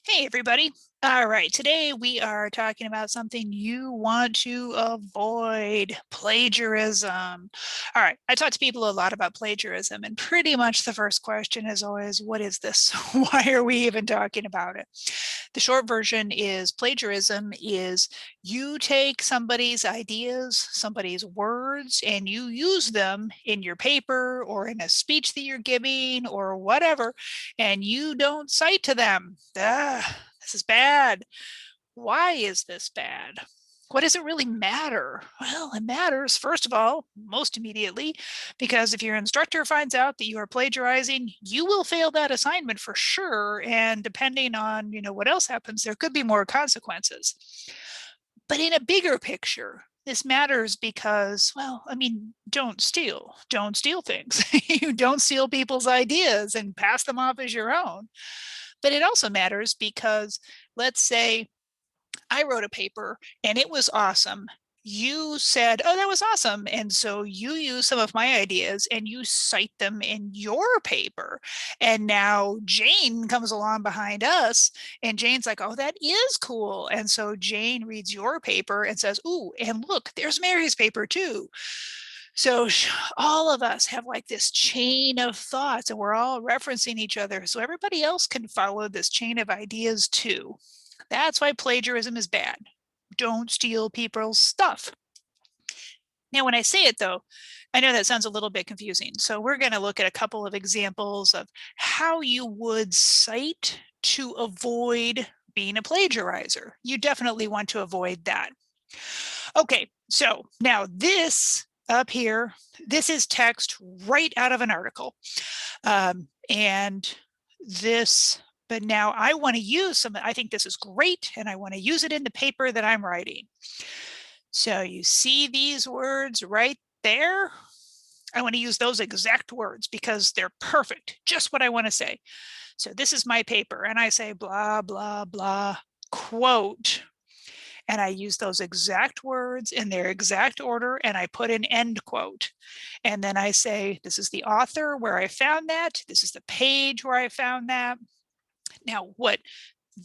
Hey, everybody. All right, today we are talking about something you want to avoid, plagiarism. All right, I talk to people a lot about plagiarism, and pretty much the first question is always, what is this? Why are we even talking about it? The short version is plagiarism is you take somebody's ideas, somebody's words, and you use them in your paper or in a speech that you're giving or whatever, and you don't cite to them. This is bad. Why is this bad? What does it really matter? Well, it matters, first of all, most immediately, because if your instructor finds out that you are plagiarizing, you will fail that assignment for sure. And depending on, what else happens, there could be more consequences. But in a bigger picture, this matters because, well, I mean, don't steal. Don't steal things. You don't steal people's ideas and pass them off as your own. But it also matters because, let's say I wrote a paper and it was awesome. You said, oh, that was awesome. And so you use some of my ideas and you cite them in your paper. And now Jane comes along behind us and Jane's like, oh, that is cool. And so Jane reads your paper and says, ooh, and look, there's Mary's paper too. So all of us have like this chain of thoughts and we're all referencing each other. So everybody else can follow this chain of ideas too. That's why plagiarism is bad. Don't steal people's stuff. Now, when I say it though, I know that sounds a little bit confusing. So we're going to look at a couple of examples of how you would cite to avoid being a plagiarizer. You definitely want to avoid that. Okay, so now this up here, this is text right out of an article. And this, but now I want to use some, I think this is great, and I want to use it in the paper that I'm writing. So you see these words right there? I want to use those exact words because they're perfect, just what I want to say. So this is my paper, and I say blah, blah, blah, quote, and I use those exact words in their exact order, and I put an end quote. And then I say, this is the author where I found that. This is the page where I found that. Now, what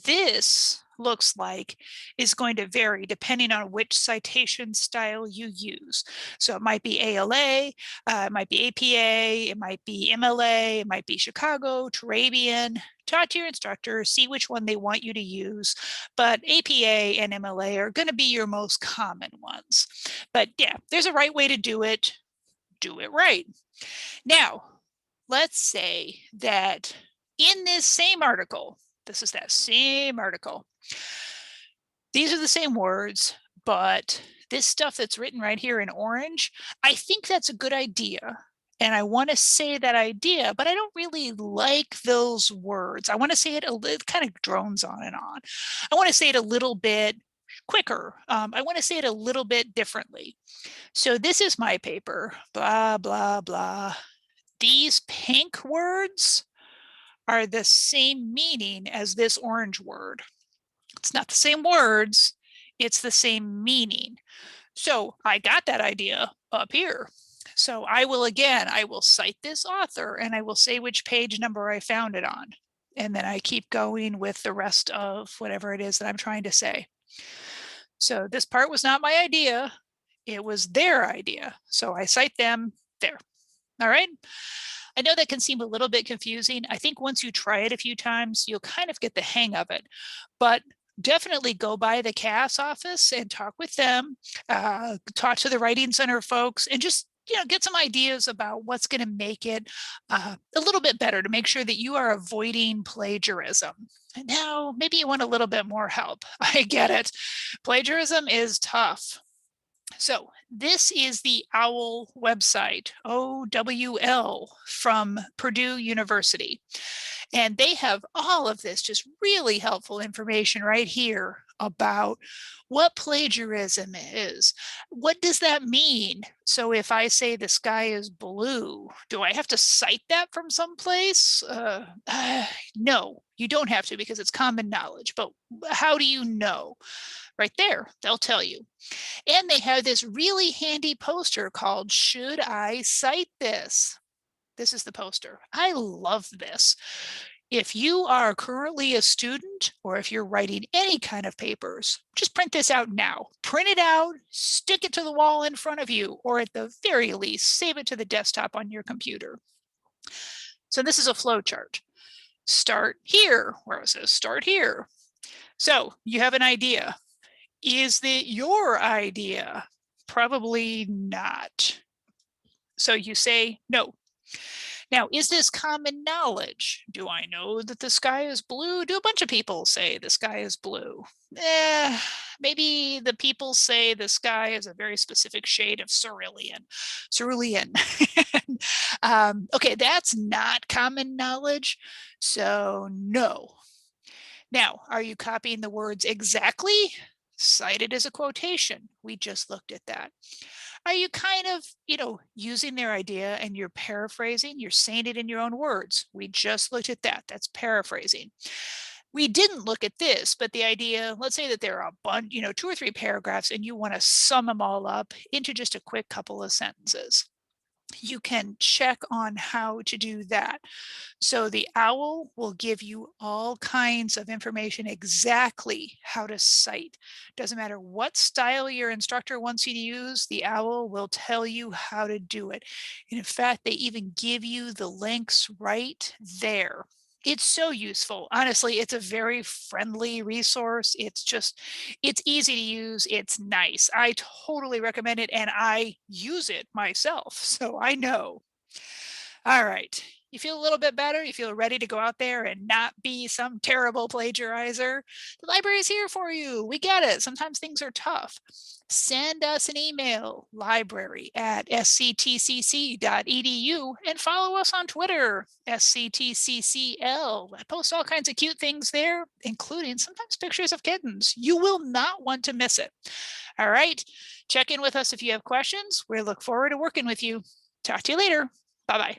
this looks like is going to vary depending on which citation style you use. So it might be ALA, it might be APA, it might be MLA, it might be Chicago, Turabian. Talk to your instructor, see which one they want you to use. But APA and MLA are going to be your most common ones. But yeah, there's a right way to do it. Do it right. Now, let's say that in this same article, this is that same article, these are the same words, but this stuff that's written right here in orange, I think that's a good idea. And I want to say that idea, but I don't really like those words. I want to say it, it kind of drones on and on. I want to say it a little bit quicker. I want to say it a little bit differently. So this is my paper, blah, blah, blah. These pink words are the same meaning as this orange word. It's not the same words, it's the same meaning. So I got that idea up here. So I will cite this author and I will say which page number I found it on. And then I keep going with the rest of whatever it is that I'm trying to say. So this part was not my idea. It was their idea. So I cite them there. All right. I know that can seem a little bit confusing. I think once you try it a few times, you'll kind of get the hang of it. But definitely go by the CAS office and talk with them, talk to the Writing Center folks, and just get some ideas about what's going to make it a little bit better to make sure that you are avoiding plagiarism. And now, maybe you want a little bit more help. I get it. Plagiarism is tough. So this is the OWL website, OWL, from Purdue University. And they have all of this just really helpful information right here about what plagiarism is. What does that mean? So if I say the sky is blue, do I have to cite that from someplace? No, you don't have to because it's common knowledge. But how do you know? Right there, they'll tell you. And they have this really handy poster called Should I Cite This? This is the poster. I love this. If you are currently a student or if you're writing any kind of papers, just print this out now. Print it out, stick it to the wall in front of you, or at the very least, save it to the desktop on your computer. So this is a flow chart. Start here, where it says start here. So you have an idea. Is it your idea? Probably not. So you say no. Now, is this common knowledge? Do I know that the sky is blue? Do a bunch of people say the sky is blue? Maybe the people say the sky is a very specific shade of cerulean. Cerulean. Okay, that's not common knowledge. So no. Now, are you copying the words exactly? Cited as a quotation. We just looked at that. Are you kind of, using their idea and you're paraphrasing? You're saying it in your own words. We just looked at that. That's paraphrasing. We didn't look at this, but the idea, let's say that there are a bunch, 2 or 3 paragraphs and you want to sum them all up into just a quick couple of sentences. You can check on how to do that. So the OWL will give you all kinds of information exactly how to cite. Doesn't matter what style your instructor wants you to use, the OWL will tell you how to do it. And in fact, they even give you the links right there. It's so useful. Honestly, it's a very friendly resource. It's easy to use. It's nice. I totally recommend it and I use it myself. So I know. All right. You feel a little bit better? You feel ready to go out there and not be some terrible plagiarizer? The library is here for you. We get it. Sometimes things are tough. Send us an email, library@sctcc.edu, and follow us on Twitter, sctccl. I post all kinds of cute things there, including sometimes pictures of kittens. You will not want to miss it. All right. Check in with us if you have questions. We look forward to working with you. Talk to you later. Bye-bye.